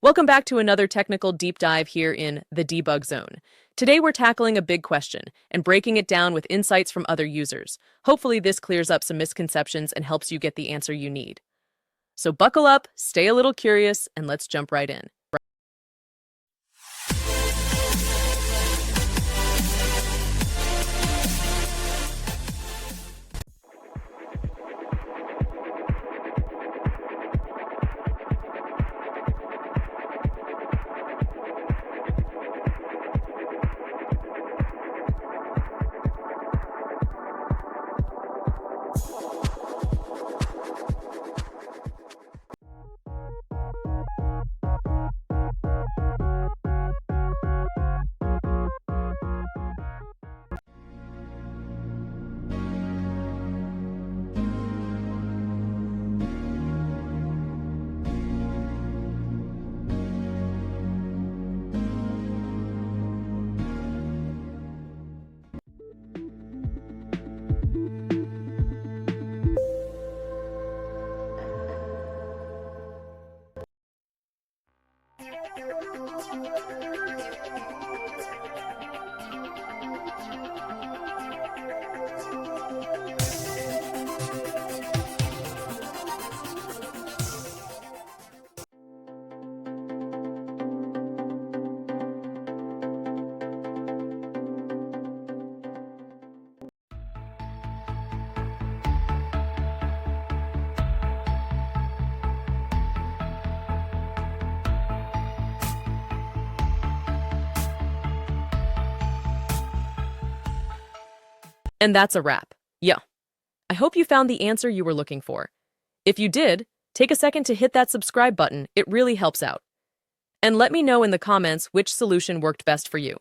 Welcome back to another technical deep dive here in the debug zone. Today we're tackling a big question and breaking it down with insights from other users. Hopefully this clears up some misconceptions and helps you get the answer you need. So buckle up, stay a little curious, and let's jump right in. And that's a wrap. Yeah. I hope you found the answer you were looking for. If you did, take a second to hit that subscribe button. It really helps out. And let me know in the comments which solution worked best for you.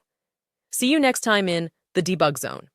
See you next time in the debug zone.